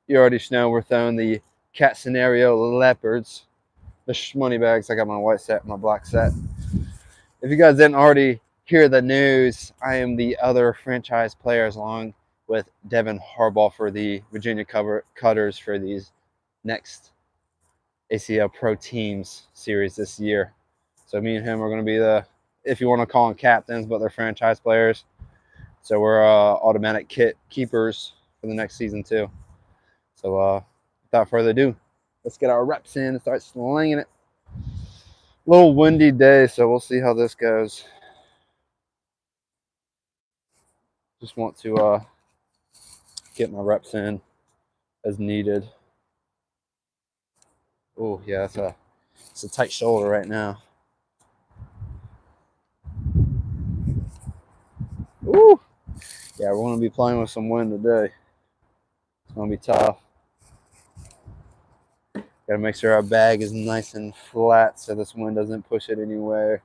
you already know we're throwing the cat scenario leopards, the money bags. I got my white set, my black set. If you guys didn't already hear the news, I am the other franchise players along with Devin Harbaugh for the Virginia Cutters for these next ACL Pro Teams series this year. So me and him are going to be the, if you want to call them captains, but they're franchise players. So we're automatic kit keepers for the next season too. So without further ado, let's get our reps in and start slinging it. A little windy day, so we'll see how this goes. Just want to get my reps in as needed. Oh yeah, it's a tight shoulder right now. Ooh, yeah, we're going to be playing with some wind today. It's going to be tough. Got to make sure our bag is nice and flat so this wind doesn't push it anywhere.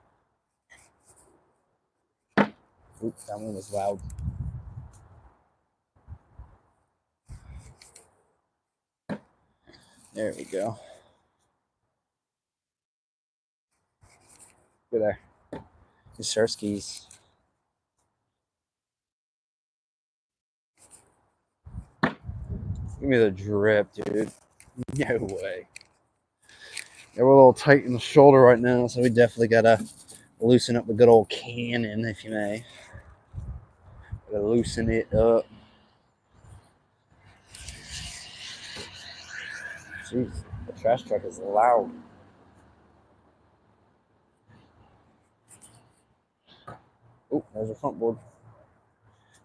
Ooh, that one was loud. There we go. Good there. The Surskis. Give me the drip, dude. No way. Yeah, we're a little tight in the shoulder right now, so we definitely gotta loosen up the good old cannon, if you may. Gotta loosen it up. Jeez, the trash truck is loud. Oh, there's a front board.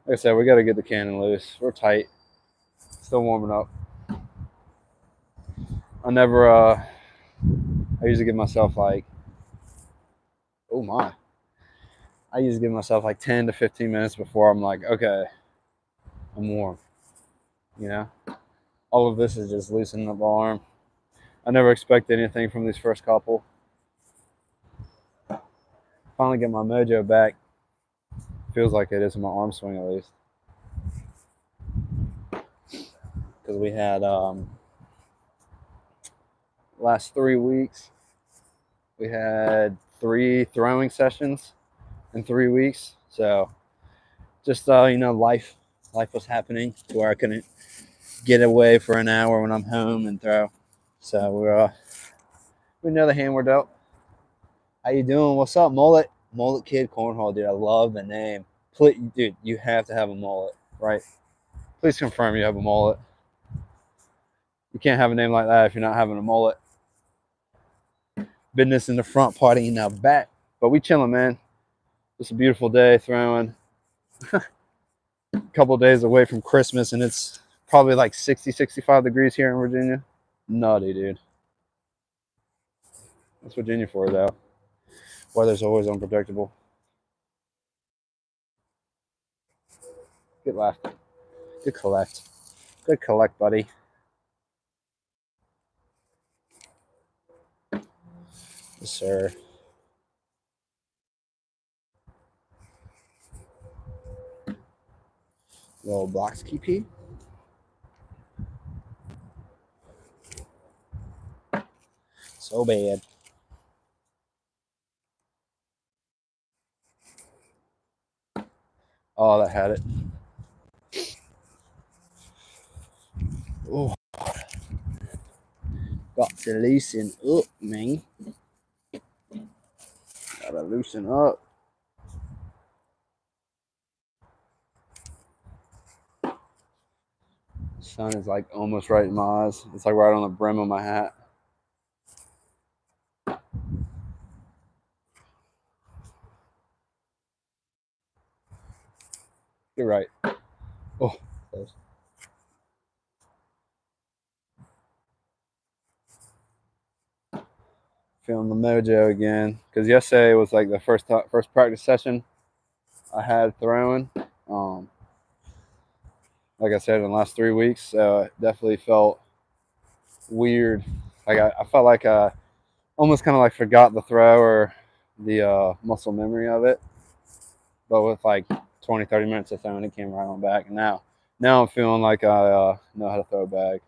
Like I said, we gotta get the cannon loose. We're tight. Still warming up. I usually give myself like, oh my. I usually give myself like 10 to 15 minutes before I'm like, okay, I'm warm. You know? All of this is just loosening up the arm. I never expected anything from these first couple. Finally get my mojo back. Feels like it is in my arm swing at least. Because we had last 3 weeks, we had 3 throwing sessions in 3 weeks. So just life was happening to where I couldn't get away for an hour when I'm home and throw. So we know the hand we're dealt. How you doing? What's up, mullet? Mullet Kid Cornhole, dude. I love the name. Please, dude, you have to have a mullet, right? Please confirm you have a mullet. You can't have a name like that if you're not having a mullet. Business in the front, party in the back. But we chilling, man. It's a beautiful day throwing. A couple of days away from Christmas, and it's probably like 60, 65 degrees here in Virginia. Nutty, dude. What's Virginia for, though? Weather's always unpredictable. Good left. Good collect. Good collect, buddy. Yes, sir. Little blocks keepy. So bad. Oh, that had it. Oh. Got to loosen up, man. Gotta loosen up. The sun is like almost right in my eyes. It's like right on the brim of my hat. You're right. Oh, close. Feeling the mojo again. Because yesterday was like the first practice session I had throwing. Like I said, in the last 3 weeks, so it definitely felt weird. Like I felt like I almost kind of like forgot the throw or the muscle memory of it. But with like 20, 30 minutes of throwing, it came right on back. And now Now I'm feeling like I know how to throw a bag.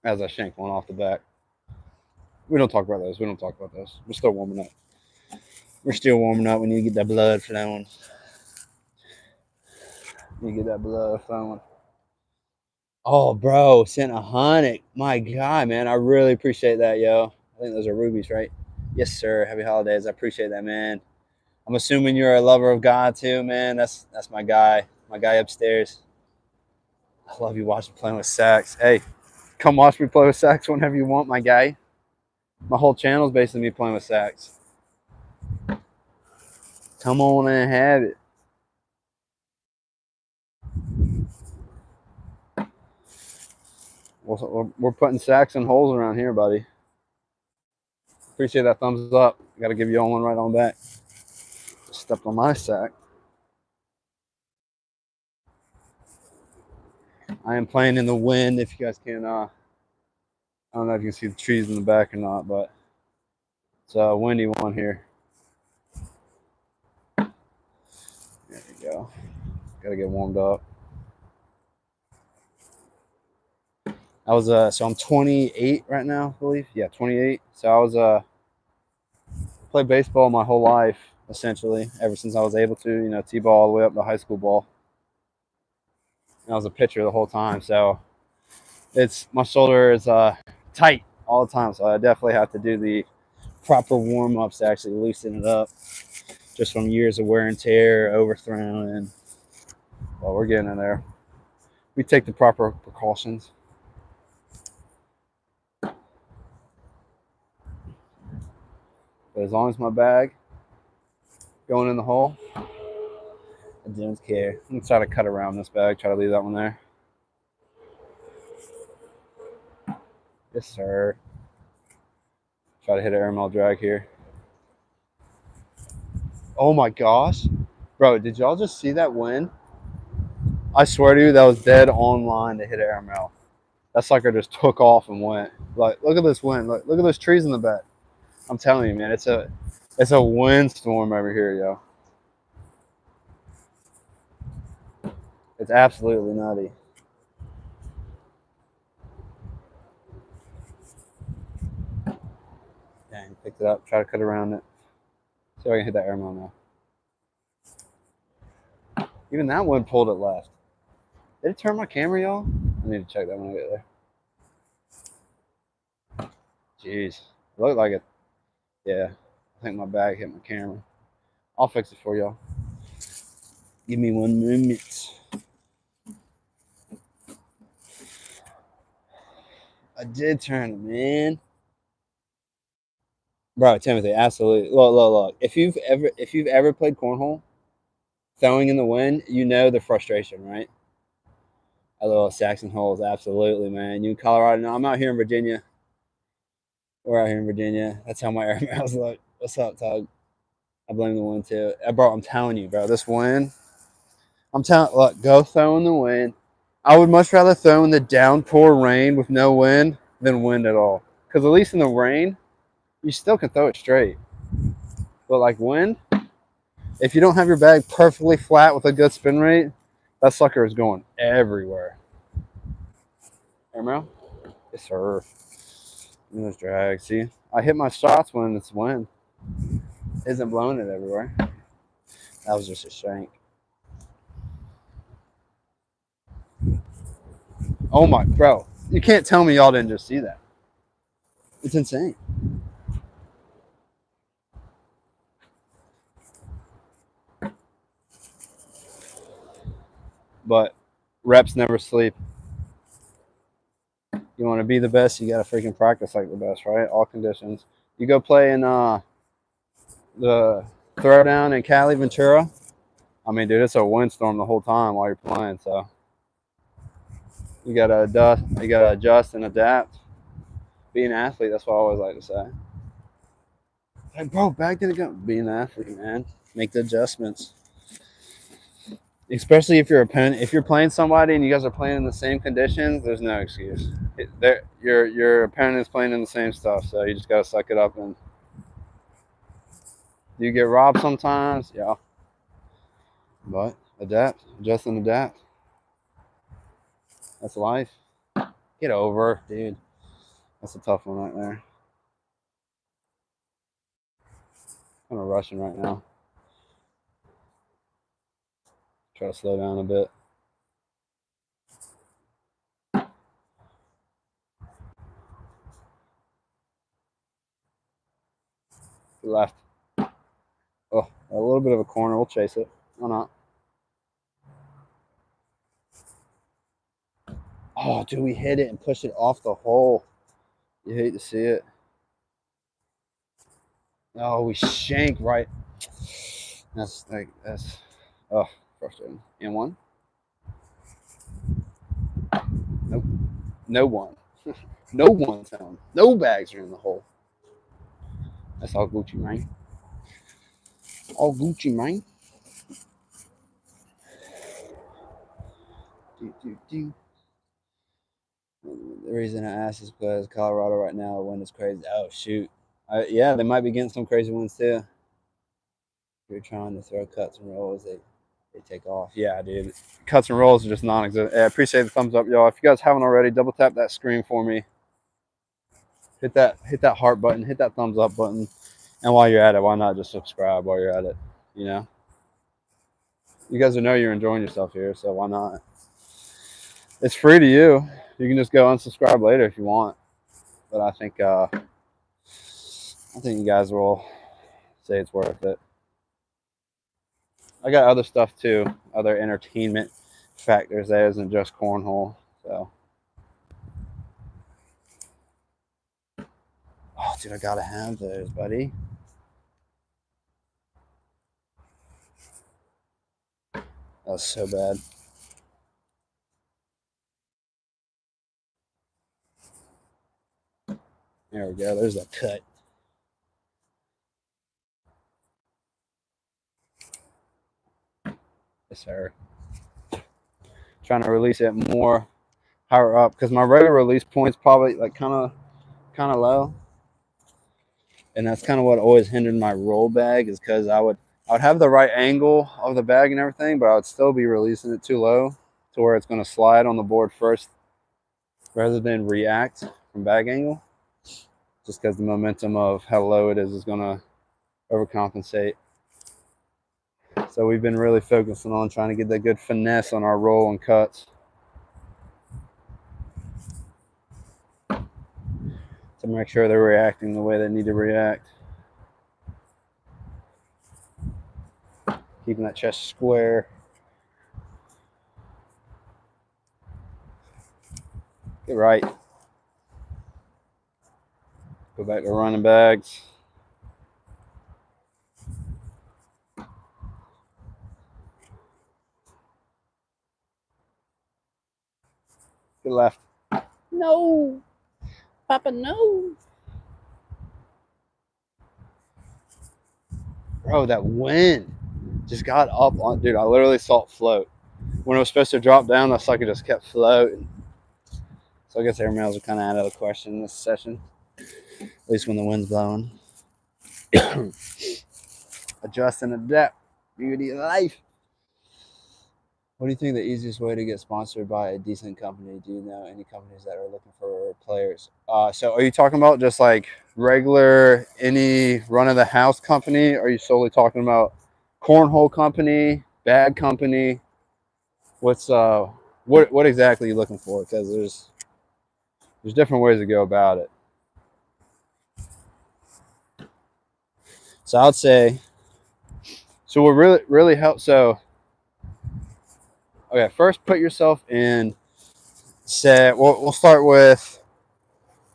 As I shank one off the back. We don't talk about those. We don't talk about those. We're still warming up. We're still warming up. We need to get that blood flowing. We need to get that blood flowing. Oh, bro, sent 100. My God, man, I really appreciate that, yo. I think those are rubies, right? Yes, sir. Happy holidays. I appreciate that, man. I'm assuming you're a lover of God too, man. That's my guy upstairs. I love you watching playing with sax. Hey, come watch me play with sax whenever you want, my guy. My whole channel is basically me playing with sax. Come on and have it. We're putting sacks and holes around here, buddy. Appreciate that thumbs up. Got to give you all one right on back. Stepped on my sack. I am playing in the wind. If you guys can, I don't know if you can see the trees in the back or not, but it's a windy one here. There we go. Got to get warmed up. I was so I'm 28 right now, I believe. Yeah, 28. So I was played baseball my whole life, essentially, ever since I was able to. You know, t-ball all the way up to high school ball. And I was a pitcher the whole time, so it's my shoulder is tight all the time. So I definitely have to do the proper warm ups to actually loosen it up, just from years of wear and tear, overthrown, and well, we're getting in there. We take the proper precautions. But as long as my bag going in the hole, I don't care. I'm gonna try to cut around this bag, try to leave that one there. Yes, sir. Try to hit an airmail drag here. Oh my gosh. Bro, did y'all just see that wind? I swear to you, that was dead on line to hit an airmail. That sucker just took off and went. Like, look at this wind. Look at those trees in the back. I'm telling you, man, it's a windstorm over here, yo. It's absolutely nutty. Dang, picked it up. Try to cut around it. See if I can hit that airmail now. Even that one pulled it left. Did it turn my camera, y'all? I need to check that when I get there. Jeez. It looked like it. Yeah. I think my bag hit my camera. I'll fix it for y'all. Give me 1 minute. I did turn it, man. Bro, Timothy, absolutely. Look. If you've ever played cornhole, throwing in the wind, you know the frustration, right? A little Saxon holes, absolutely, man. You in Colorado? No, I'm out here in Virginia. We're out here in Virginia. That's how my airmails look. What's up, Tug? I blame the wind too. Bro, I'm telling you, bro, this wind. Look, go throw in the wind. I would much rather throw in the downpour rain with no wind than wind at all. Because at least in the rain, you still can throw it straight. But like wind, if you don't have your bag perfectly flat with a good spin rate, that sucker is going everywhere. Airmail? Yes, sir. And those drags. See, I hit my shots when it's wind. Isn't blowing it everywhere. That was just a shank. Oh my, bro. You can't tell me y'all didn't just see that. It's insane. But reps never sleep. You want to be the best, you got to freaking practice like the best, right? All conditions. You go play in the throwdown in Cali Ventura. I mean, dude, it's a windstorm the whole time while you're playing. So you gotta adjust and adapt. Be an athlete. That's what I always like to say. Like, bro, back to the gun. Be an athlete, man. Make the adjustments. Especially if you're playing somebody and you guys are playing in the same conditions, there's no excuse. Your opponent is playing in the same stuff, so you just gotta suck it up. And you get robbed sometimes, yeah. But adapt, adjust and adapt. That's life. Get over, dude. That's a tough one right there. Kind of rushing right now. Try to slow down a bit. Left. Oh, a little bit of a corner. We'll chase it. Why not? Oh, dude, we hit it and pushed it off the hole. You hate to see it. Oh, we shank right. That's oh, frustrating. And one. Nope. No one. No one's down. No bags are in the hole. That's all Gucci, man. All Gucci, man. Do. The reason I asked is because Colorado right now, the wind is crazy. Oh, shoot. Yeah, they might be getting some crazy winds too. If you're trying to throw cuts and rolls, they take off. Yeah, dude. Cuts and rolls are just non-existent. I appreciate the thumbs up, y'all. If you guys haven't already, double tap that screen for me. Hit that heart button. Hit that thumbs up button. And while you're at it, why not just subscribe while you're at it? You know, you guys will know you're enjoying yourself here, so why not? It's free to you. You can just go unsubscribe later if you want. But I think you guys will say it's worth it. I got other stuff too, other entertainment factors that isn't just cornhole. So, oh, dude, I gotta have those, buddy. That was so bad. There we go. There's a cut. Yes, sir. Trying to release it more higher up because my regular release point's probably like kind of low, and that's kind of what always hindered my roll bag is because I would have the right angle of the bag and everything, but I would still be releasing it too low to where it's going to slide on the board first rather than react from bag angle, just because the momentum of how low it is going to overcompensate. So we've been really focusing on trying to get that good finesse on our roll and cuts to make sure they're reacting the way they need to react. Keeping that chest square. Get right. Go back to running bags. Good left. No. Papa, no. Bro, that wind just got up on, dude. I literally saw it float. When it was supposed to drop down, the sucker just kept floating. So I guess air mails are kind of out of the question in this session, at least when the wind's blowing. Adjust and adapt. Beauty of life. What do you think the easiest way to get sponsored by a decent company? Do you know any companies that are looking for players? So are you talking about just like regular, any run of the house company? Or are you solely talking about cornhole company, bag company? What's what exactly are you looking for? Because there's different ways to go about it. So I'd say, so what really helps. So okay, first put yourself in. Say we'll start with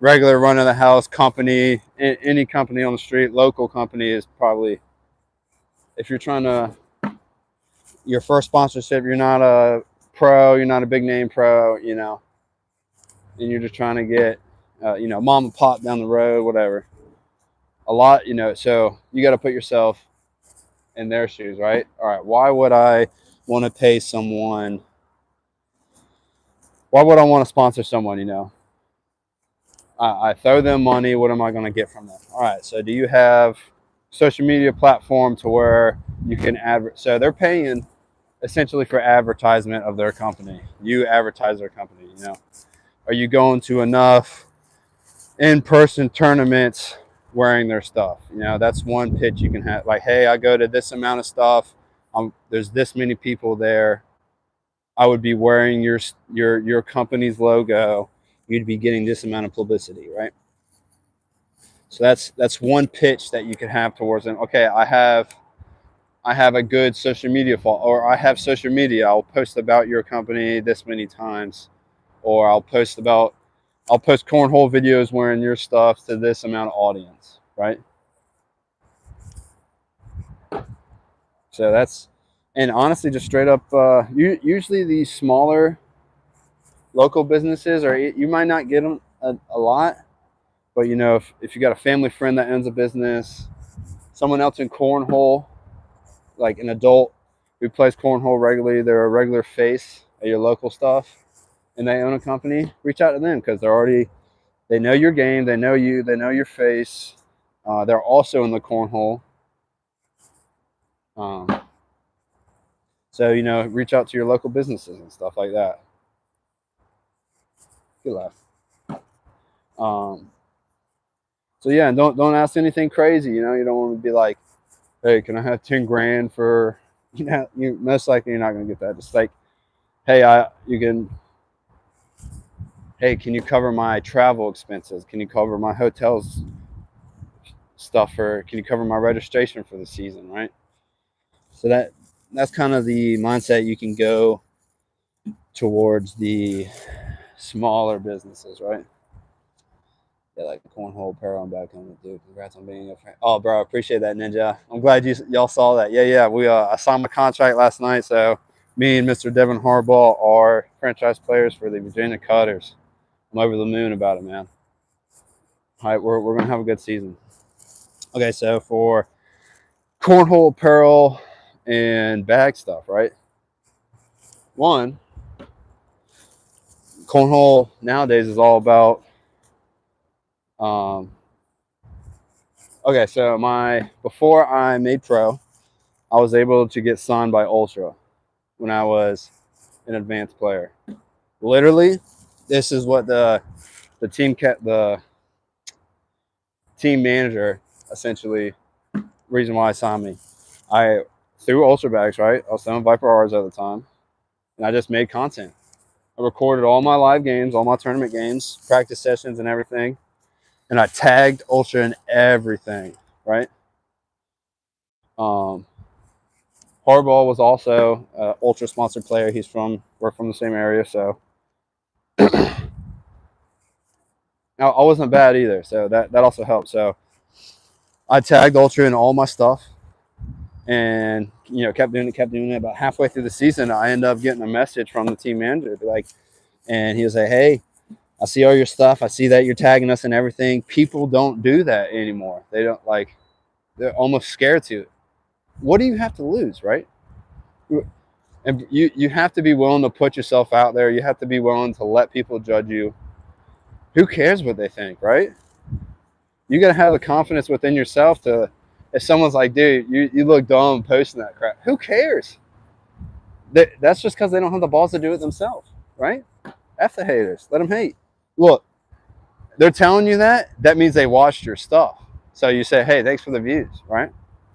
regular run of the house company. Any company on the street, local company is probably, if you're trying to, your first sponsorship, you're not a pro, you're not a big name pro, you know, and you're just trying to get, you know, mom and pop down the road, whatever. A lot, you know, so you got to put yourself in their shoes, right? All right, why would I want to pay someone? Why would I want to sponsor someone, you know? I throw them money. What am I going to get from them? All right. So do you have social media platform to where you can advert? So they're paying essentially for advertisement of their company. You advertise their company, you know. Are you going to enough in-person tournaments wearing their stuff? You know, that's one pitch you can have. Like, hey, I go to this amount of stuff. There's this many people there. I would be wearing your company's logo. You'd be getting this amount of publicity, right? So that's one pitch that you can have towards them. Okay, I have a good social media or I have social media. I'll post about your company this many times, or I'll post cornhole videos wearing your stuff to this amount of audience, right? So that's, and honestly, just straight up, usually these smaller local businesses, or you might not get them a lot, but you know, if you got a family friend that owns a business, someone else in cornhole, like an adult who plays cornhole regularly, they're a regular face at your local stuff, and they own a company, reach out to them because they know your game, they know you, they know your face. They're also in the cornhole. So, you know, reach out to your local businesses and stuff like that. Good laugh. So yeah, and don't ask anything crazy. You know, you don't want to be like, hey, can I have 10 grand for, you know, you most likely you're not going to get that. Just like, hey, hey, can you cover my travel expenses? Can you cover my hotels stuff, or can you cover my registration for the season, right? So that's kind of the mindset you can go towards the smaller businesses, right? Yeah, like cornhole apparel. I'm back on it, dude. Congrats on being a friend. Oh, bro, I appreciate that, Ninja. I'm glad y'all saw that. Yeah. I signed my contract last night, so me and Mr. Devin Harbaugh are franchise players for the Virginia Cutters. I'm over the moon about it, man. All right, we're gonna have a good season. Okay, so for cornhole apparel and bag stuff, right? One, cornhole nowadays is all about. Okay, so before I made pro, I was able to get signed by Ultra when I was an advanced player. Literally, this is what the team manager, essentially, reason why I signed me. I threw Ultra bags, right? I was selling Viper R's at the time, and I just made content. I recorded all my live games, all my tournament games, practice sessions, and everything, and I tagged Ultra in everything, right? Harbaugh was also an Ultra sponsored player. We're from the same area, so now I wasn't bad either, so that also helped. So I tagged Ultra in all my stuff, and you know, kept doing it. About halfway through the season, I ended up getting a message from the team manager, and he was like, "Hey, I see all your stuff. I see that you're tagging us and everything. People don't do that anymore. They don't they're almost scared to. What do you have to lose, right? And you have to be willing to put yourself out there. You have to be willing to let people judge you. Who cares what they think, right? You got to have the confidence within yourself to, if someone's like, dude, you look dumb posting that crap, who cares? That's just because they don't have the balls to do it themselves, right? F the haters. Let them hate. Look, they're telling you that means they watched your stuff. So you say, hey, thanks for the views, right?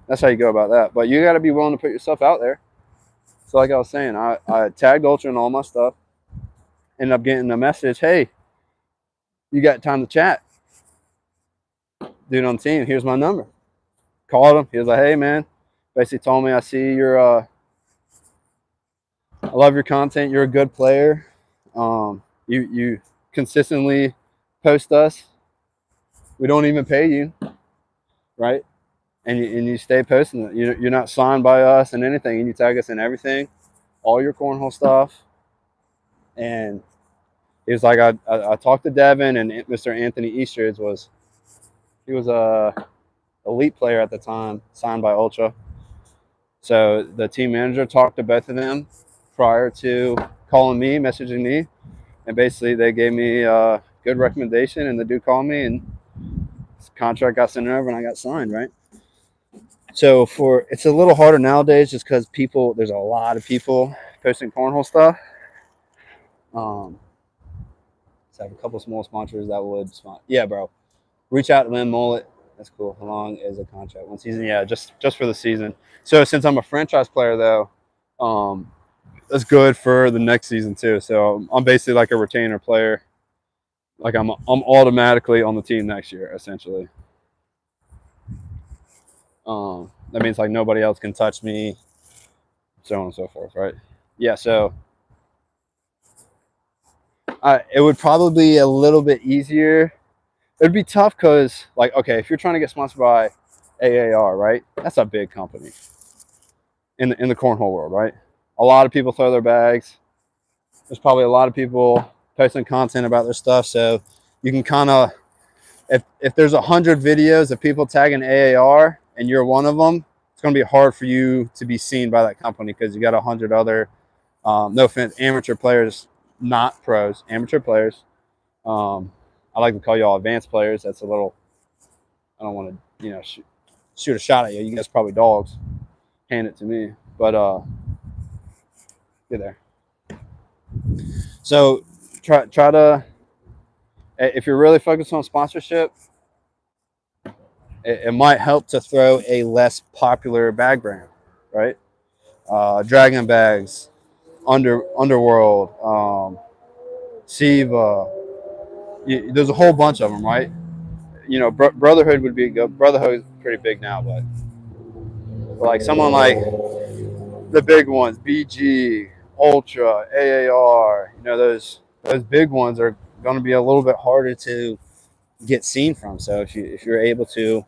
That's how you go about that. But you got to be willing to put yourself out there. So like I was saying, I tagged Ultra in all my stuff. Ended up getting a message, hey, you got time to chat? Dude on the team, here's my number. Called him. He was like, hey, man. Basically told me, I see I love your content. You're a good player. You consistently post us. We don't even pay you, right? And you stay posting it. You're not signed by us and anything, and you tag us in everything, all your cornhole stuff. And he was like, I talked to Devin, and Mr. Anthony Eastridge was a elite player at the time, signed by Ultra. So the team manager talked to both of them prior to calling me, messaging me, and basically they gave me a good recommendation, and the dude called me, and his contract got sent over, and I got signed, right? So it's a little harder nowadays just because there's a lot of people posting cornhole stuff. Um, so I have a couple small sponsors that would sponsor. Yeah, bro. Reach out to them, Mullet. That's cool. How long is a contract? 1 season? Yeah, just for the season. So since I'm a franchise player though, that's good for the next season too. So I'm basically like a retainer player. Like I'm automatically on the team next year, essentially. That means like nobody else can touch me, so on and so forth, right? Yeah. So it would probably be a little bit easier. It'd be tough because, like, okay, if you're trying to get sponsored by AAR, right? That's a big company in the cornhole world, right? A lot of people throw their bags. There's probably a lot of people posting content about their stuff, so you can kind of, if there's 100 videos of people tagging AAR and you're one of them, it's going to be hard for you to be seen by that company because you got 100 other, no offense, amateur players, not pros, amateur players. I like to call y'all advanced players. That's a little, I don't want to, shoot a shot at you. You guys probably dogs. Hand it to me. But get there. So try to, if you're really focused on sponsorship, it might help to throw a less popular bag brand, right? Dragon bags, Underworld, Siva. There's a whole bunch of them, right? Brotherhood would be good. Brotherhood is pretty big now, but like someone like the big ones, BG, Ultra, AAR. Those big ones are going to be a little bit harder to get seen from. So if you're able to,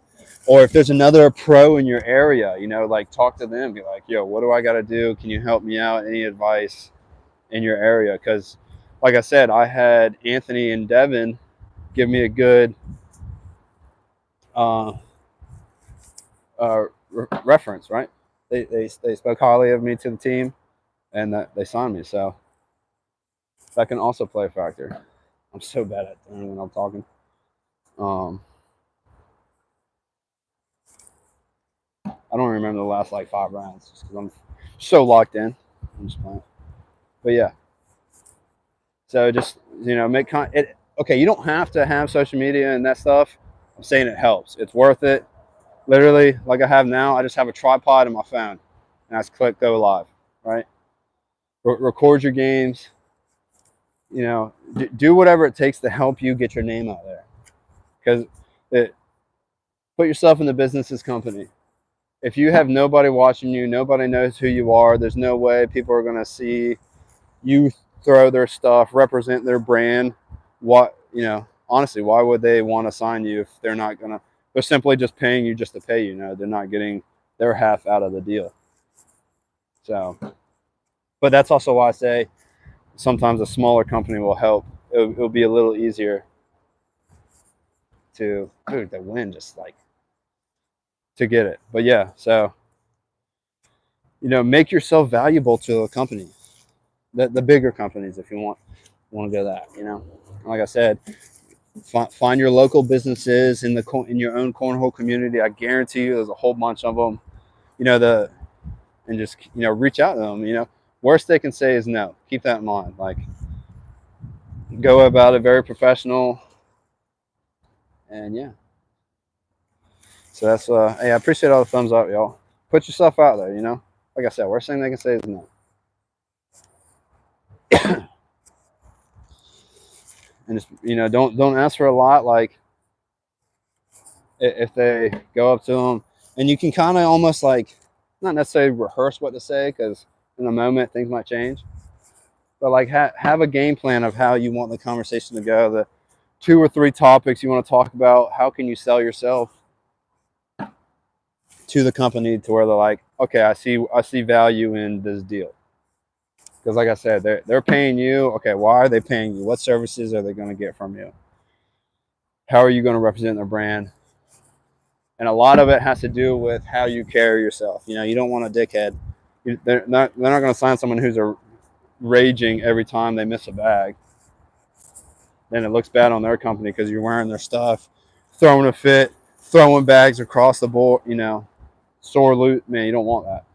or if there's another pro in your area, like talk to them, be like, yo, what do I got to do? Can you help me out? Any advice in your area? Because like I said, I had Anthony and Devin give me a good uh, reference, right? They spoke highly of me to the team, and that they signed me. So that can also play a factor. I'm so bad at it when I'm talking. I don't remember the last like 5 rounds just because I'm so locked in. I'm just playing. But yeah. So just make it. Okay, you don't have to have social media and that stuff. I'm saying it helps. It's worth it. Literally, like I have now, I just have a tripod in my phone, and I just click go live. Right. Record your games. Do whatever it takes to help you get your name out there. Because put yourself in the business's company. If you have nobody watching you, nobody knows who you are, there's no way people are going to see you throw their stuff, represent their brand. Honestly, why would they want to sign you if they're simply just paying you just to pay you? They're not getting their half out of the deal. So, but that's also why I say sometimes a smaller company will help. It'll be a little easier to, the wind just like, to get it. But yeah, so make yourself valuable to a company, the bigger companies, if you want to go that. Like I said, find your local businesses in your own cornhole community. I guarantee you, there's a whole bunch of them. And just reach out to them. Worst they can say is no. Keep that in mind. Like, go about it very professional. And yeah. So that's hey, I appreciate all the thumbs up, y'all. Put yourself out there. Like I said, worst thing they can say is no. And just don't ask for a lot. Like, if they go up to them, and you can kind of almost like not necessarily rehearse what to say, because in the moment things might change, but like have a game plan of how you want the conversation to go, the 2 or 3 topics you want to talk about. How can you sell yourself to the company to where they're like, okay, I see value in this deal. Because like I said, they're paying you. Okay, why are they paying you? What services are they going to get from you? How are you going to represent their brand? And a lot of it has to do with how you carry yourself. You don't want a dickhead. They're not going to sign someone who's raging every time they miss a bag. Then it looks bad on their company because you're wearing their stuff, throwing a fit, throwing bags across the board. sore loot, man, you don't want that.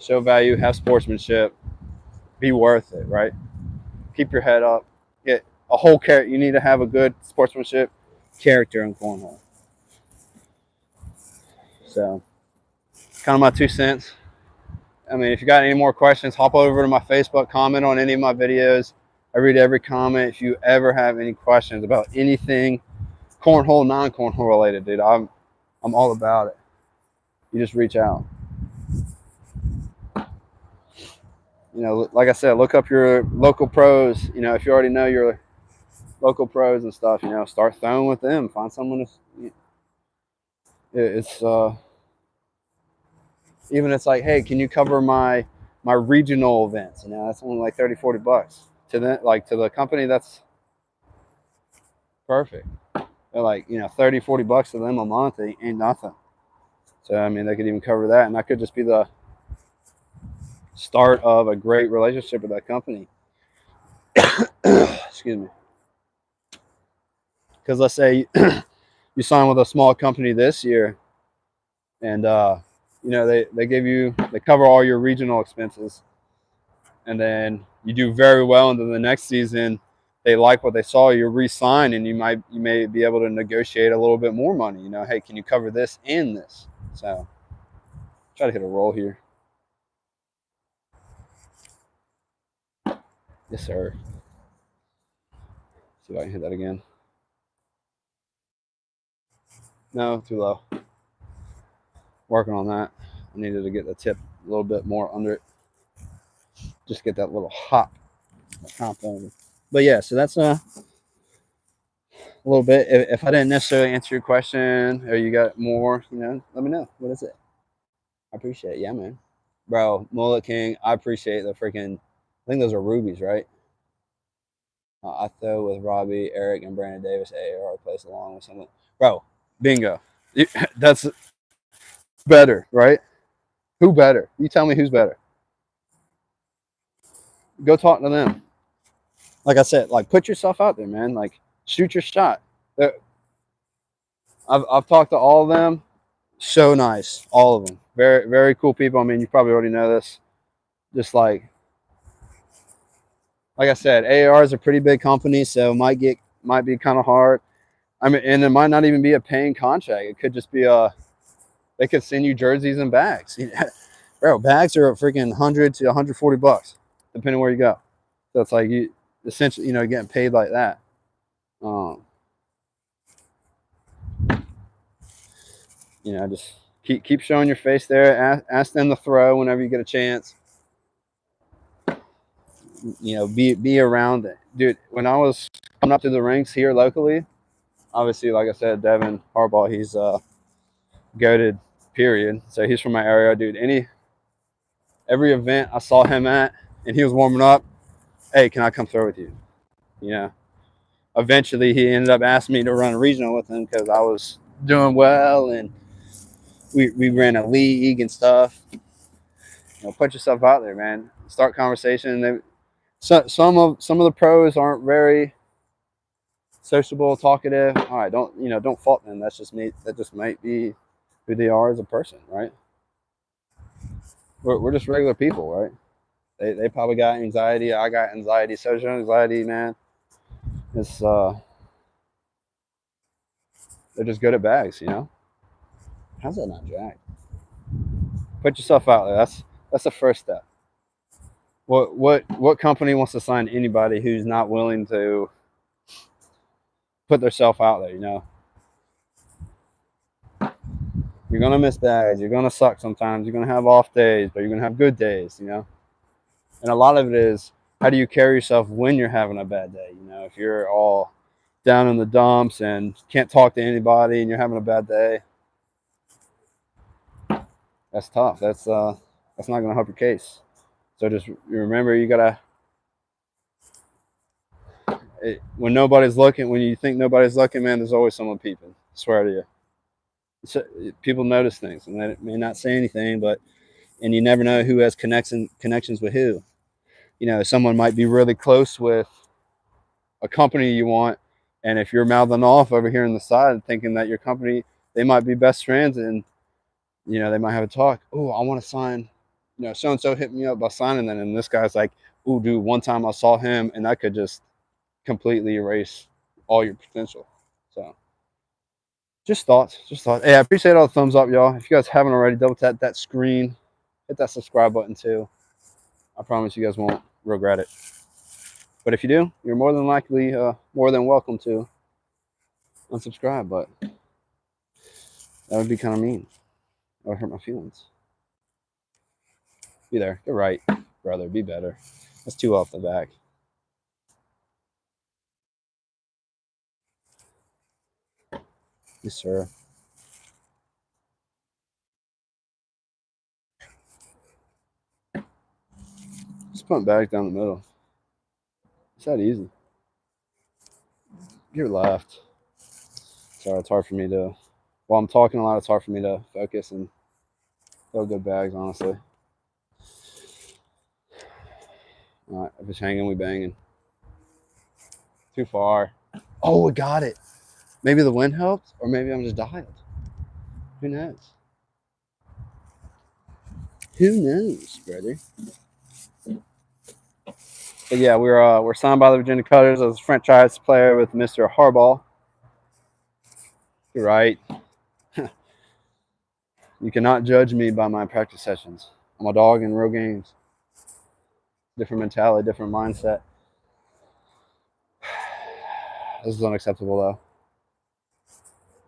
Show value, have sportsmanship, be worth it, right? Keep your head up. Get a whole character. You need to have a good sportsmanship character in cornhole. So, kind of my 2 cents. I mean, if you got any more questions, hop over to my Facebook, comment on any of my videos. I read every comment. If you ever have any questions about anything cornhole, non-cornhole related, dude, I'm all about it. You just reach out. You know, like I said, look up your local pros. You know, if you already know your local pros and stuff, you know, start throwing with them. Find someone to. It's even it's like, hey, can you cover my regional events? You know, that's only like 30, $40 to the to the company. That's perfect. They're like, you know, 30, $40 to them a month. It ain't nothing. So I mean, they could even cover that, and that could just be the start of a great relationship with that company. Excuse me. Because let's say you sign with a small company this year, and you know they cover all your regional expenses, and then you do very well into the next season. They like what they saw. You re-sign, and you may be able to negotiate a little bit more money. You know, hey, can you cover this and this? So try to hit a roll here. Yes, sir. See if I can hit that again. No, too low. Working on that. I needed to get the tip a little bit more under it. Just get that little hop on. But yeah, so that's a little bit. If I didn't necessarily answer your question or you got more, you know, let me know. What is it? I appreciate it. Yeah, man. Bro, Mullet King, I appreciate the freaking, I think those are rubies, right? I throw with Robbie, Eric, and Brandon Davis. AAR plays along with someone. Bro, bingo. That's better, right? Who better? You tell me who's better. Go talk to them. Like I said, like put yourself out there, man. Like shoot your shot. I've talked to all of them. So nice, all of them. Very very cool people. I mean, you probably already know this. Just like I said, AAR is a pretty big company, so might be kind of hard. I mean, and it might not even be a paying contract. It could just be they could send you jerseys and bags. Bro, bags are freaking 100 to $140, depending where you go. So it's like you essentially, you know, getting paid like that. You know, just keep showing your face there. Ask them to throw whenever you get a chance. You know, be around it, dude. When I was coming up to the rinks here locally, obviously, like I said, Devin Harbaugh, he's goated. Period. So he's from my area, dude. Every event I saw him at, and he was warming up. Hey, can I come throw with you? You know. Eventually, he ended up asking me to run a regional with him because I was doing well, and we ran a league and stuff. You know, put yourself out there, man. Start conversation. Some of the pros aren't very sociable, talkative. All right, don't fault them. That's just me. That just might be who they are as a person, right? We're just regular people, right? They probably got anxiety. I got anxiety, social anxiety, man. It's they're just good at bags, you know. How's that not drag? Put yourself out there. That's the first step. What company wants to sign anybody who's not willing to put themselves out there? You know, you're gonna miss bags. You're gonna suck sometimes. You're gonna have off days, but you're gonna have good days. You know, and a lot of it is how do you carry yourself when you're having a bad day. You know, if you're all down in the dumps and can't talk to anybody and you're having a bad day, that's tough. That's not gonna help your case. So just remember, you gotta when nobody's looking, when you think nobody's looking, man, there's always someone peeping. I swear to you. So, people notice things, and they may not say anything, and you never know who has connections with who. You know, someone might be really close with a company you want, and if you're mouthing off over here on the side, thinking that your company, they might be best friends, and You know, they might have a talk. Oh, I want to sign. You know, so and so hit me up by signing that, and this guy's like, "Oh, dude, one time I saw him, and that could just completely erase all your potential." So, just thoughts, just thoughts. Hey, I appreciate all the thumbs up, y'all. If you guys haven't already, double tap that screen, hit that subscribe button too. I promise you guys won't regret it. But if you do, you're more than likely, more than welcome to unsubscribe. But that would be kind of mean. That would hurt my feelings. Be there. You're right, brother. Be better. That's two off the back. Yes, sir. Just put back down the middle. It's that easy. You're left. Sorry, it's hard for me to. While I'm talking a lot, it's hard for me to focus and throw good bags, honestly. All right, if it's hanging, we banging. Too far. Oh, we got it. Maybe the wind helped, or maybe I'm just dialed. Who knows? Who knows, brother? But yeah, we're signed by the Virginia Cutters as a franchise player with Mr. Harbaugh. You're right. You cannot judge me by my practice sessions. I'm a dog in real games. Different mentality, different mindset. This is unacceptable, though.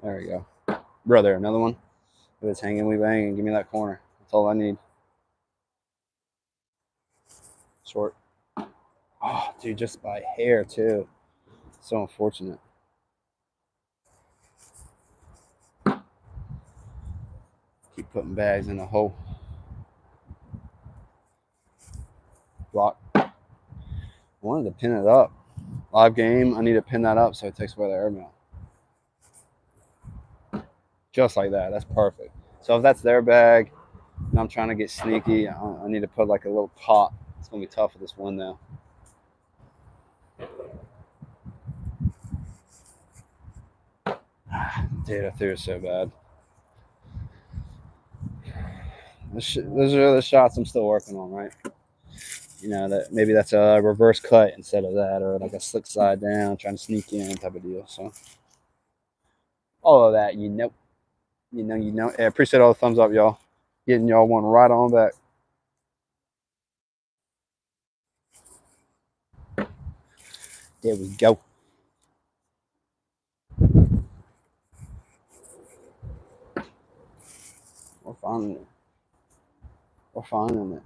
There we go. Brother, another one. If it's hanging, we bang, and give me that corner. That's all I need. Short. Oh, dude, just by hair, too. So unfortunate. Keep putting bags in the hole. Block. I wanted to pin it up. Live game, I need to pin that up so it takes away the airmail. Just like that. That's perfect. So if that's their bag and I'm trying to get sneaky, I need to put like a little pop. It's going to be tough with this one now. Dude, I threw it so bad. Those are the shots I'm still working on, right? You know, that maybe that's a reverse cut instead of that, or like a slick side down, trying to sneak in type of deal. So all of that, you know. Hey, I appreciate all the thumbs up, y'all. Getting y'all one right on back. There we go. We're finding it. We're finding it.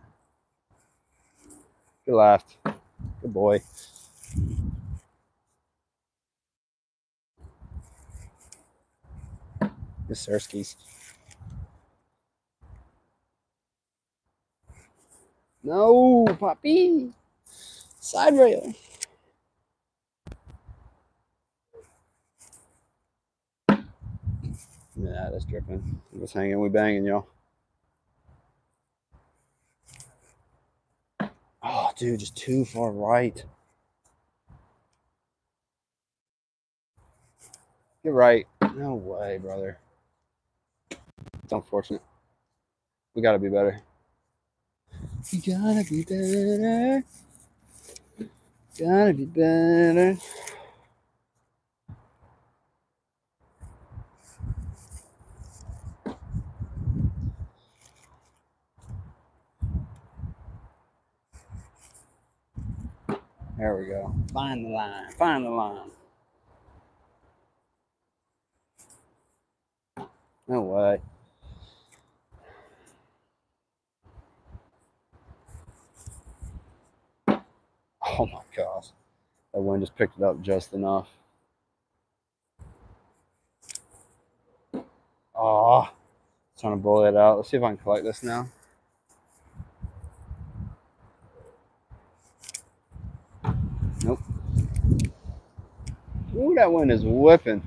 Good left. Good boy. Good Sirskis. No, Poppy. Side rail. Yeah, that's dripping. Just hanging, we banging, y'all. Oh, dude, just too far right. You're right. No way, brother. It's unfortunate. We gotta be better. We gotta be better. Gotta be better. There we go. Find the line. Find the line. No way. Oh my gosh. That wind just picked it up just enough. Oh, trying to bully it out. Let's see if I can collect this now. Nope. Ooh, that wind is whipping.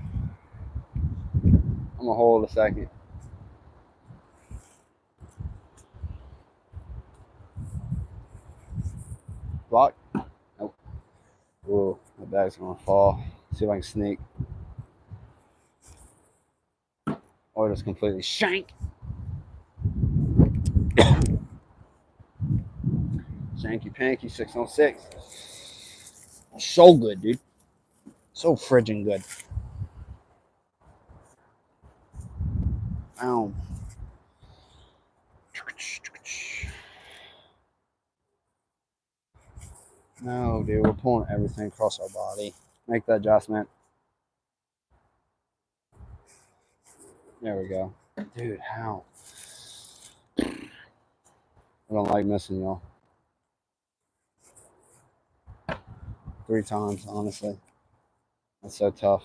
I'm gonna hold a second. Block. Nope. Ooh, my bag's gonna fall. See if I can sneak. Or just completely shank. Hanky Panky 606. So good, dude. So friggin' good. Ow. No, dude, we're pulling everything across our body. Make the adjustment. There we go. Dude, how? I don't like missing y'all. 3 times, honestly. That's so tough.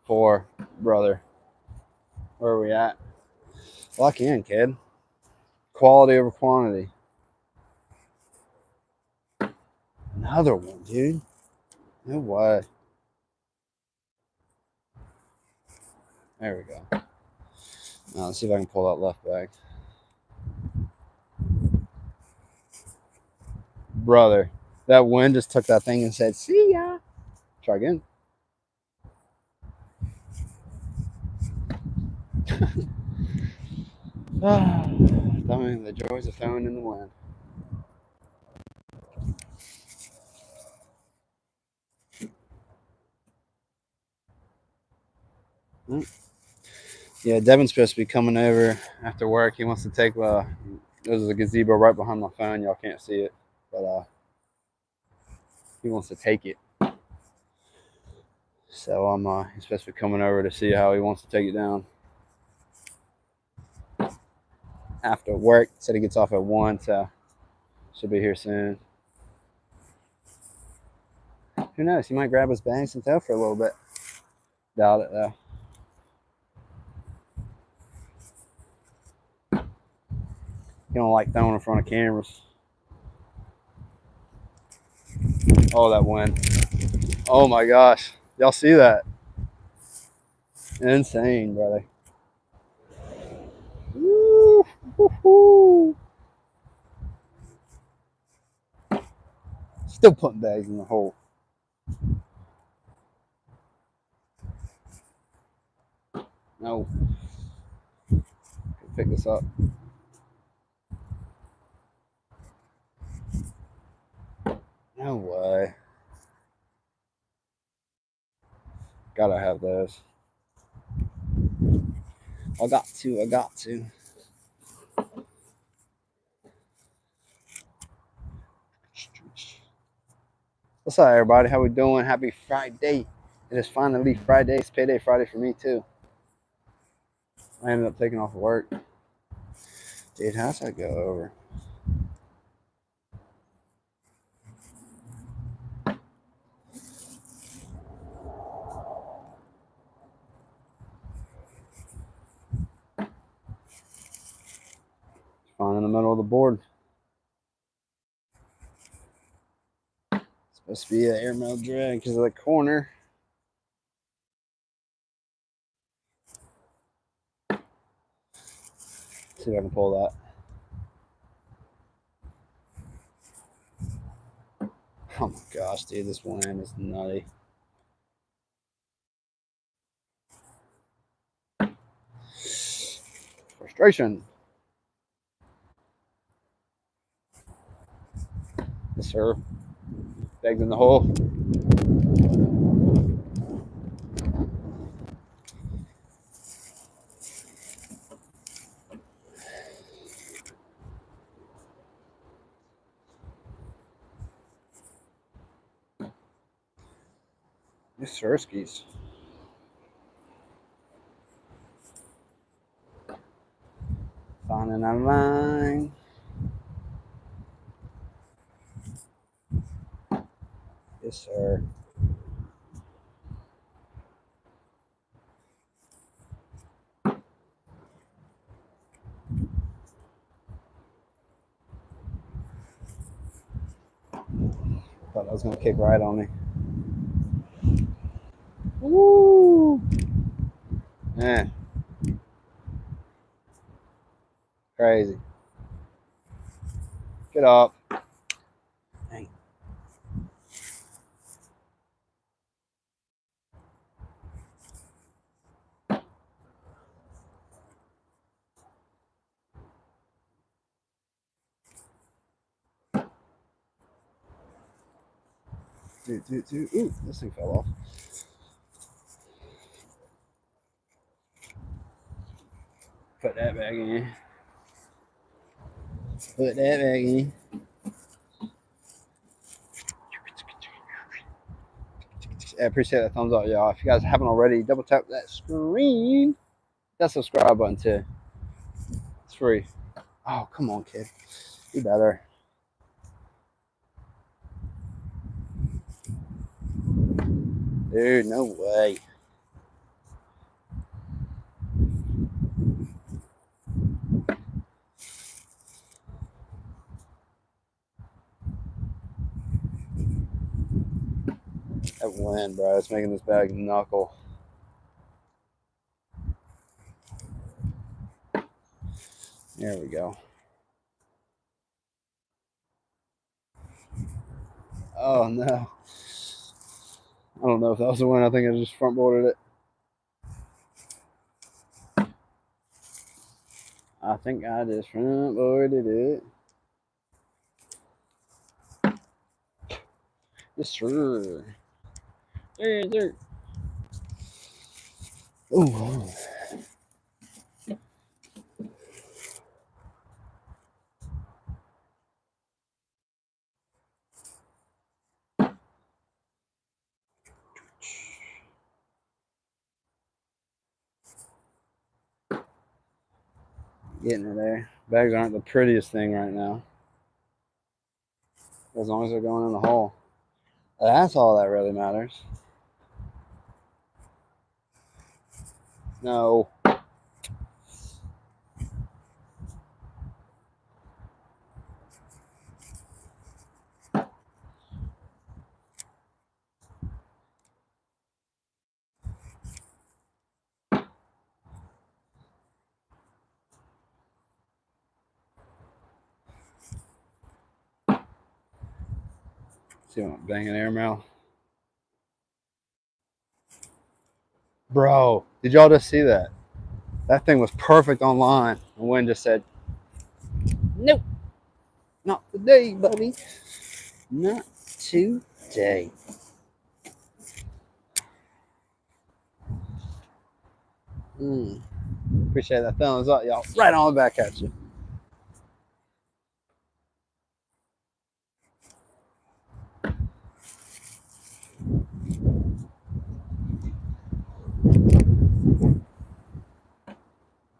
4, brother. Where are we at? Lock in, kid. Quality over quantity. Another one, dude. No way. There we go. Now let's see if I can pull that left bag. Brother, that wind just took that thing and said, see ya. Try again. The joys of throwing in the wind. Yeah, Devin's supposed to be coming over after work. He wants to take there's a gazebo right behind my phone. Y'all can't see it, but he wants to take it. So he's supposed to be coming over to see how he wants to take it down. After work, said he gets off at 1, so should be here soon. Who knows? He might grab his bags and tow for a little bit. Doubt it though. He don't like throwing in front of cameras. Oh, that wind. Oh my gosh. Y'all see that? Insane, brother. Woo, woo-hoo. Still putting bags in the hole. No. Pick this up. No way. Gotta have those. I got to. What's up, everybody? How we doing? Happy Friday. It is finally Friday. It's payday Friday for me, too. I ended up taking off work. Dude, how's that go over? Fine in the middle of the board. Supposed to be an airmail drag because of the corner. See if I can pull that. Oh my gosh, dude, this wind is nutty. Frustration. Yes, sir. Bags in the hole. Yes, sir, skis. Finding a line. Yes, sir. Thought I was gonna kick right on me. Woo! Man. Crazy. Get up. Dang. Ooh, this thing fell off. Put that back in. Put that back in. I appreciate the thumbs up, y'all. If you guys haven't already, double tap that screen. That subscribe button too. It's free. Oh, come on, kid. You better. Dude, no way. That wind, bro. It's making this bag knuckle. There we go. Oh, no. I don't know if that was the one. I think I just front boarded it. I think I just front boarded it. Yes, sir. There, there. Ooh. Getting her there. Bags aren't the prettiest thing right now. As long as they're going in the hole. That's all that really matters. No. See what I'm banging airmail. Bro, did y'all just see that? That thing was perfect on line. And wind just said, nope. Not today, buddy. Not today. Appreciate that thumbs up, y'all. Right on the back at you.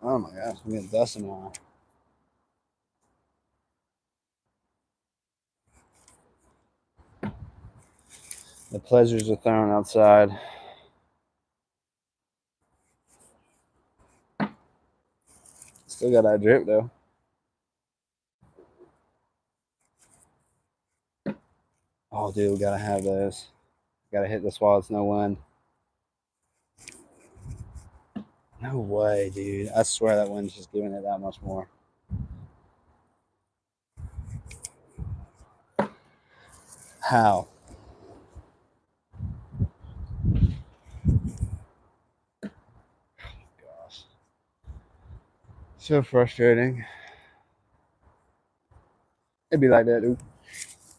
Oh my gosh, I'm getting dust in my eye. The pleasures of throwing outside. Still got that drip though. Oh, dude, we gotta have those. Gotta hit this while it's no wind. No way, dude. I swear that wind's just giving it that much more. How? Gosh. So frustrating. It'd be like that, dude.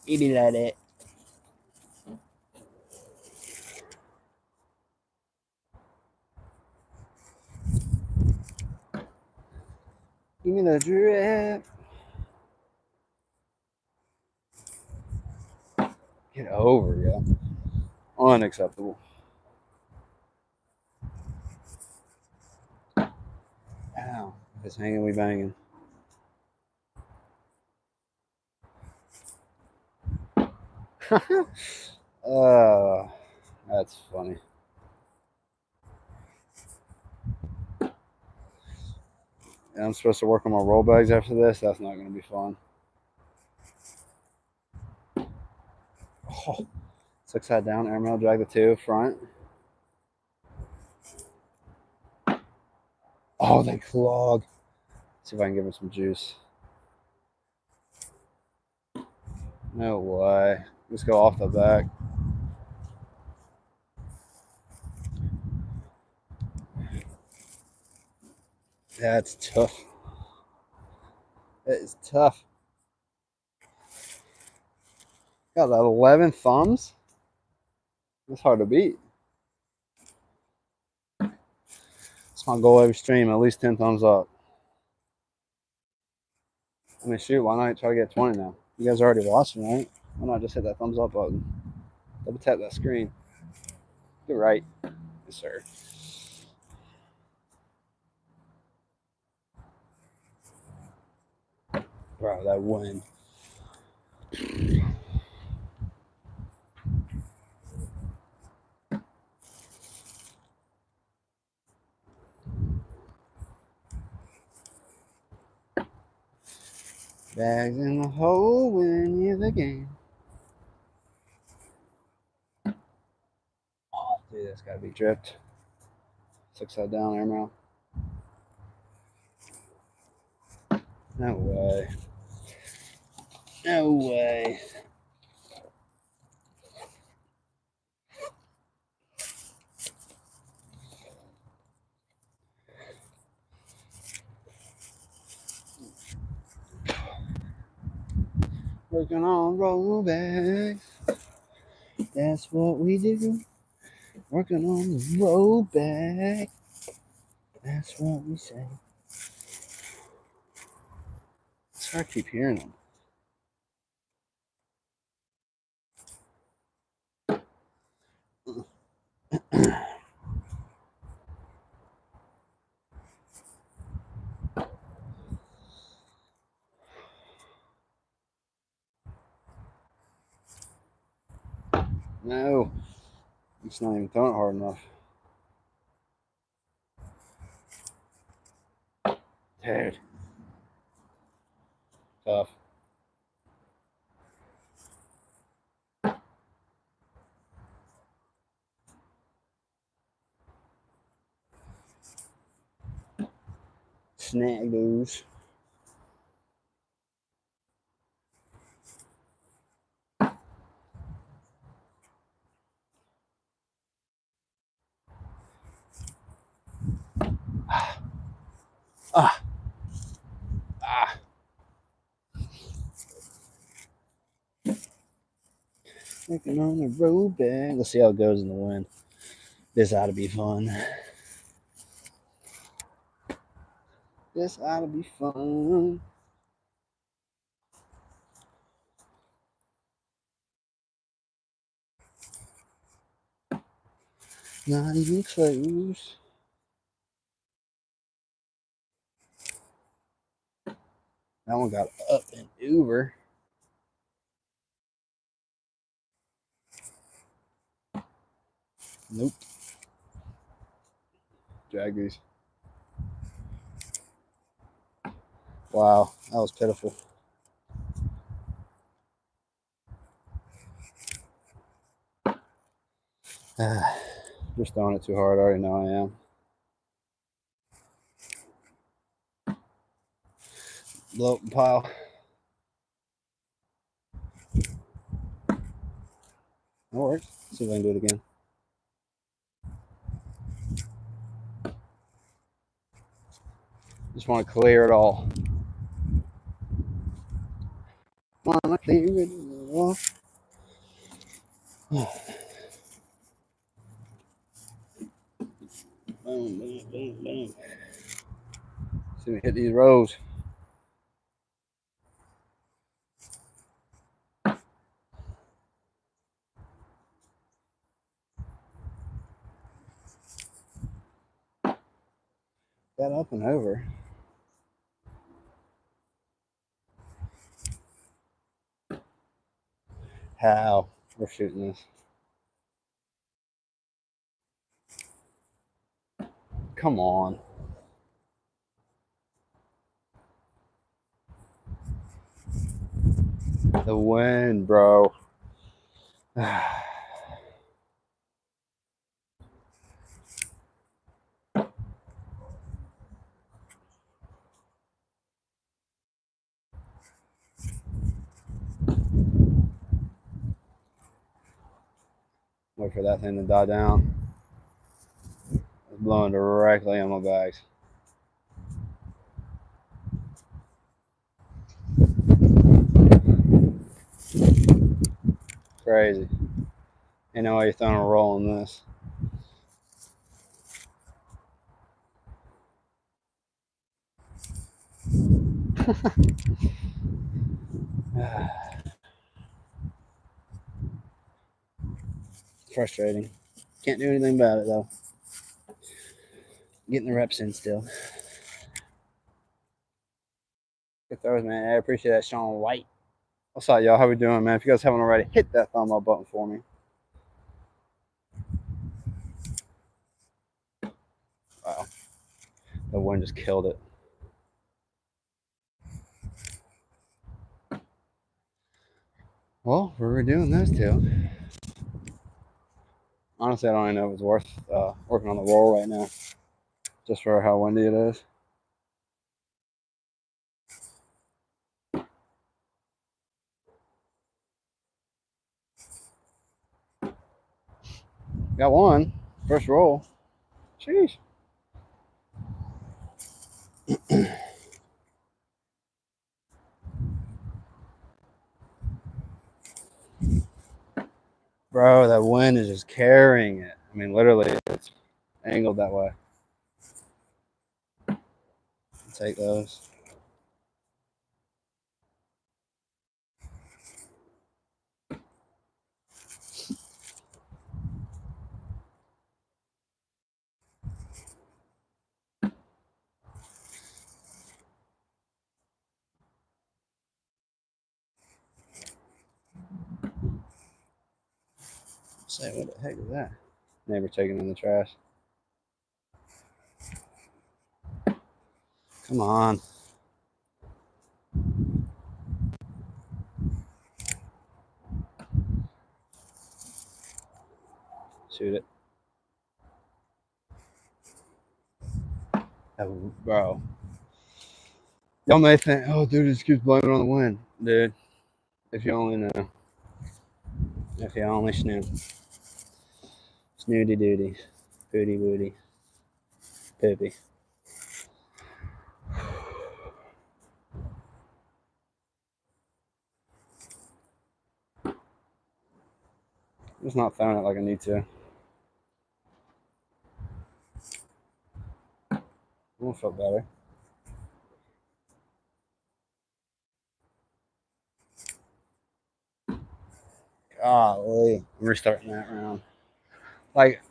It'd be like that. Give me the drip. Get over, yeah. Unacceptable. Ow. If it's hanging, we banging. That's funny. And I'm supposed to work on my roll bags after this. That's not going to be fun. Oh, 6 side down, airmail, drag the 2 front. Oh, they clog. Let's see if I can give them some juice. No way. Just go off the back. That's tough. That is tough. Got 11 thumbs. It's hard to beat. It's my goal every stream, at least 10 thumbs up. I mean, shoot, why not try to get 20 now? You guys are already watching, right? Why not just hit that thumbs up button? Double tap that screen. You're right. Yes, sir. Bro, that wind. Bags in the hole when you're the game. Oh, dude, that's gotta be dripped. 6 side down there, man. No way. No way. Working on roll bags. That's what we do. Working on the roll bag. That's what we say. It's hard to keep hearing them. No, it's not even throwing it hard enough. Dude. Tough. Snag those. Ah. Ah. Working on the roll bag. Let's see how it goes in the wind. This ought to be fun. This ought to be fun. Not even close. That one got up and over. Nope. Drag these. Wow, that was pitiful. Just throwing it too hard. I already know I am. Blow up and pile. That works. See if I can do it again. Just want to clear it all. Want to clear it all. Boom, boom, boom, boom. See me hit these rows. That up and over. How? We're shooting this. Come on. The wind, bro. Wait for that thing to die down. It's blowing directly on my bags. Crazy. You know, you're throwing a roll on this. Frustrating. Can't do anything about it though. Getting the reps in still. Good throws, man. I appreciate that, Sean White. What's up, y'all? How we doing, man? If you guys haven't already, hit that thumb up button for me. Wow. The wind just killed it. Well, we're doing those two. Honestly, I don't even know if it's worth working on the roll right now, just for how windy it is. Got one. First roll. Sheesh. Bro, that wind is just carrying it. I mean, literally, it's angled that way. Take those. Say, what the heck is that? Neighbor taking in the trash. Come on. Shoot it. Oh, bro. Y'all may think, oh, dude, just keeps blaming on the wind. Dude, if you only know. If you only knew. Snooty doody. Booty booty. Poopy. I'm just not throwing it like I need to. I won't feel better. Golly. I'm restarting that round. Like,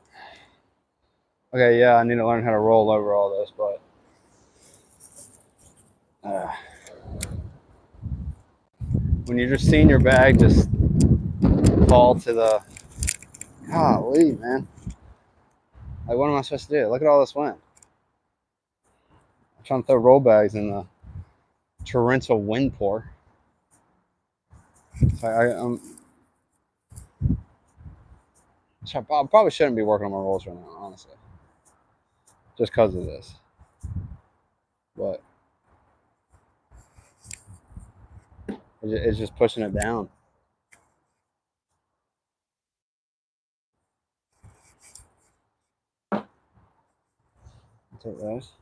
okay, yeah, I need to learn how to roll over all this, but when you're just seeing your bag just fall to the, golly, man. Like, what am I supposed to do? Look at all this wind. I'm trying to throw roll bags in the torrential wind pour. So I probably shouldn't be working on my rolls right now, honestly, just because of this. But it's just pushing it down. Take those.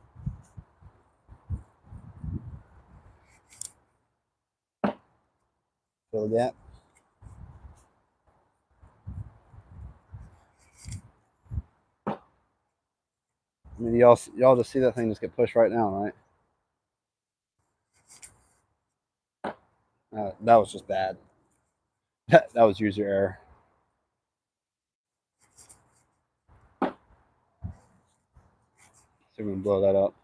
Fill the gap. I mean, y'all just see that thing just get pushed right now, right? That was just bad. That was user error. See if we can blow that up.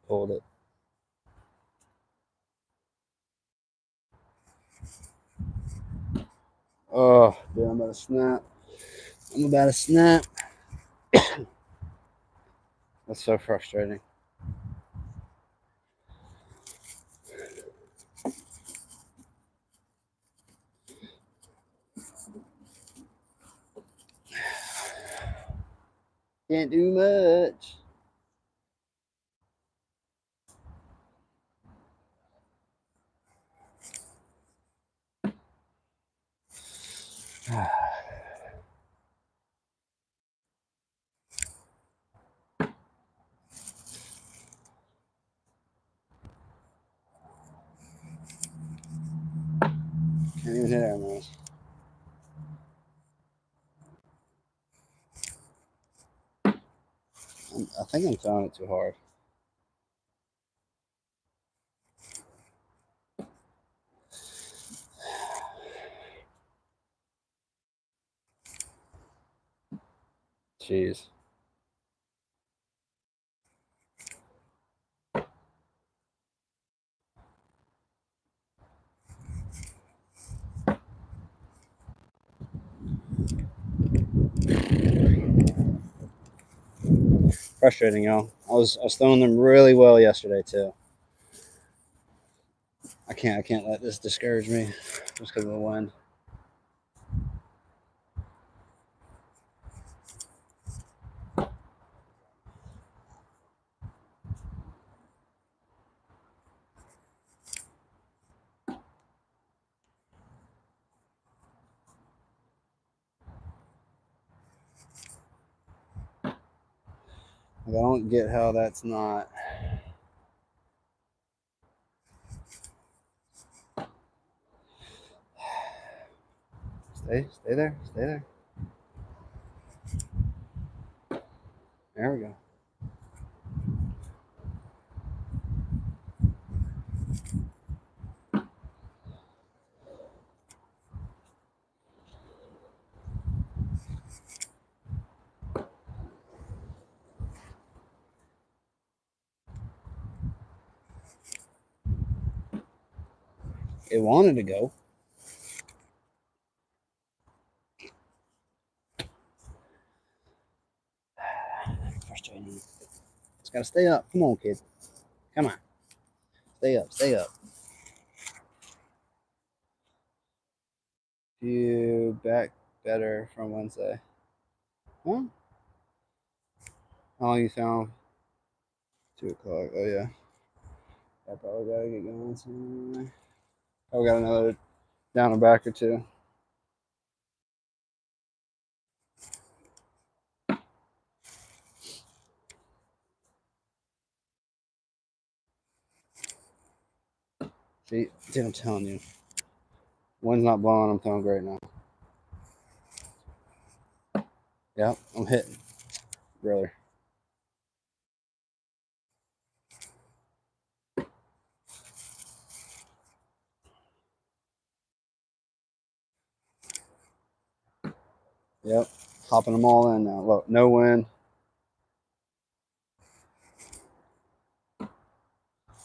Hold it. Oh, dude, I'm about to snap. I'm about to snap. That's so frustrating. Can't do much. hit arrows. I think I'm throwing it too hard. Jeez. Frustrating, y'all. I was throwing them really well yesterday too. I can't let this discourage me just because of the wind. Like, I don't get how that's not. Stay there, stay there. There we go. It wanted to go. Frustrating. It's got to stay up. Come on, kid. Come on. Stay up, stay up. You back better from Wednesday. Huh? How long you found? 2 o'clock. Oh, yeah. I probably got to get going soon. Probably got another down and back or two. See, I'm telling you. Wind's not blowing. I'm feeling great now. Yep, I'm hitting. Really. Yep, hopping them all in now. Look, no wind.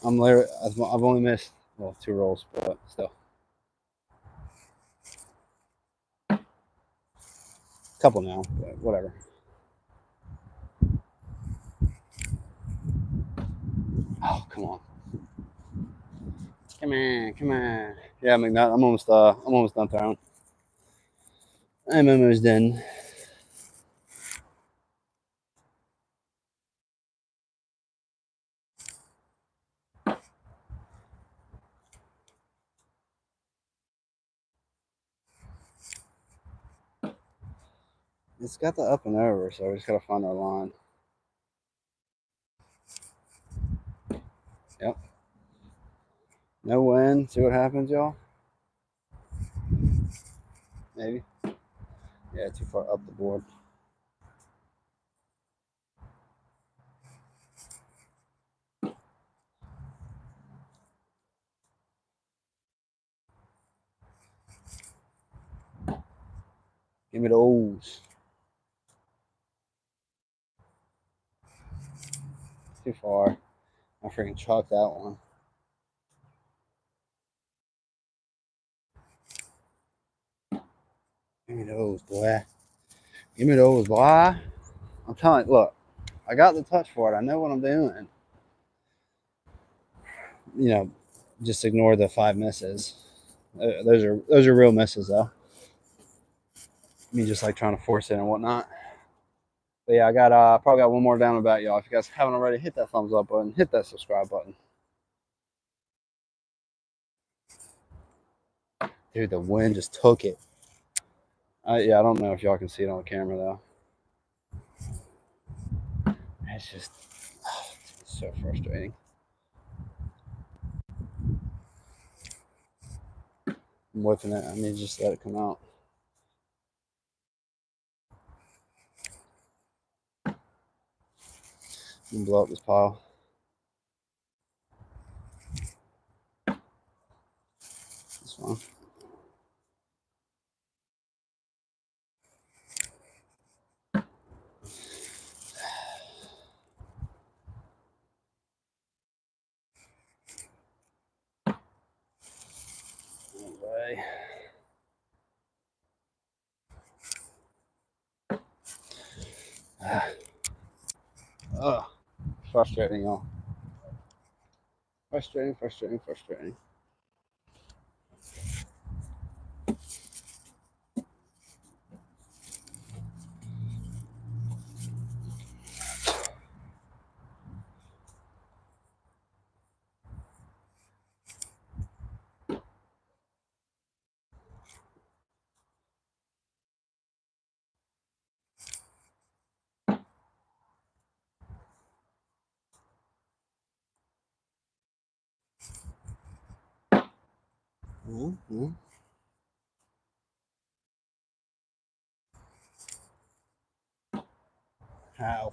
I've only missed, well, 2 rolls, but still. Couple now, but whatever. Oh, come on. Come on, come on. Yeah, McNutt, I'm almost done throwing. I'm almost done. It's got the up and over, so we just gotta find our line. Yep. No wind. See what happens, y'all? Maybe. Yeah, too far up the board. Give me those. Too far. I freaking chalked that one. Give me those, boy. Give me those, boy. I'm telling you, look, I got the touch for it. I know what I'm doing. You know, just ignore the 5 misses. Those are real misses, though. Me just like trying to force it and whatnot. But yeah, I got probably got one more down about y'all. If you guys haven't already, hit that thumbs up button, hit that subscribe button. Dude, the wind just took it. Yeah, I don't know if y'all can see it on the camera though. It's just it's so frustrating. I'm whipping it. I need to just let it come out. And blow up this pile. This one. Way. Ugh. Frustrating, y'all. Frustrating. Mm-hmm. How?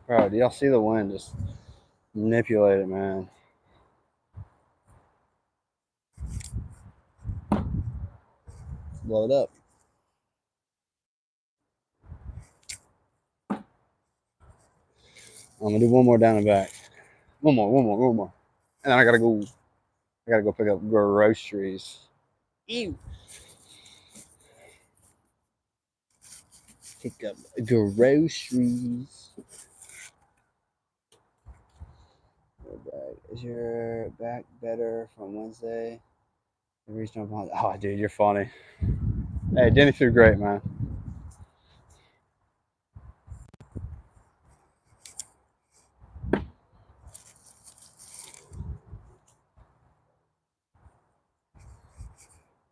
Bro, do y'all see the wind just manipulate it, man? Blow it up. I'm gonna do one more down the back. One more. And then I gotta go pick up groceries. Ew. Pick up groceries. Is your back better from Wednesday? Oh, dude, you're funny. Hey, Denny threw great, man.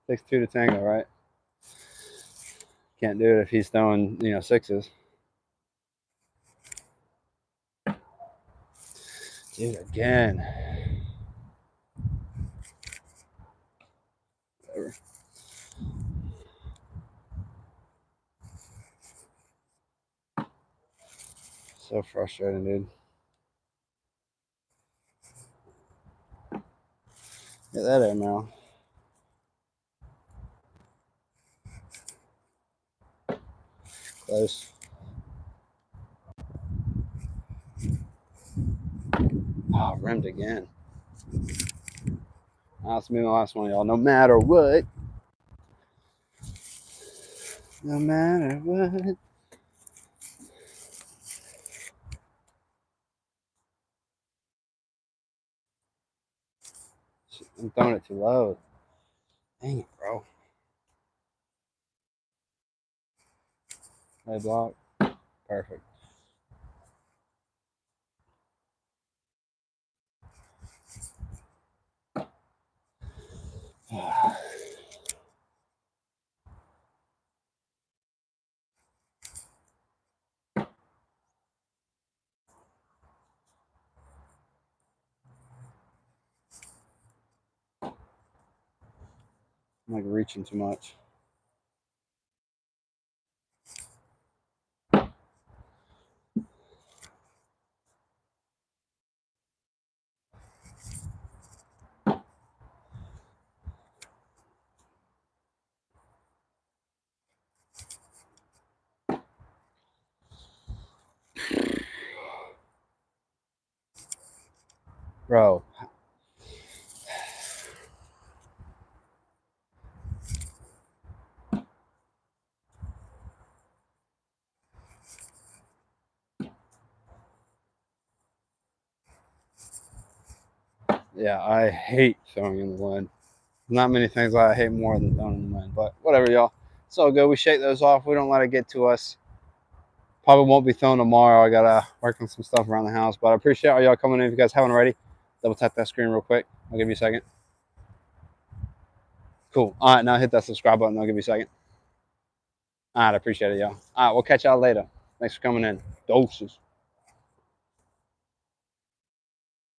Takes two to tango, right? Can't do it if he's throwing, sixes. Dude, again. Whatever. So frustrating, dude. Get that air now. Close. Oh, rimmed again. That's me, the last one, y'all. No matter what. No matter what. I'm throwing it too low. Dang it, bro. Hey, block. Perfect. I'm like reaching too much. Bro. Yeah, I hate throwing in the wind. Not many things I hate more than throwing in the wind, but whatever, y'all. It's all good. We shake those off. We don't let it get to us. Probably won't be throwing tomorrow. I gotta work on some stuff around the house, but I appreciate all y'all coming in. If you guys haven't already, double tap that screen real quick. I'll give you a second. Cool. All right, now hit that subscribe button. I'll give you a second. All right, I appreciate it, y'all. All right, we'll catch y'all later. Thanks for coming in. Doses.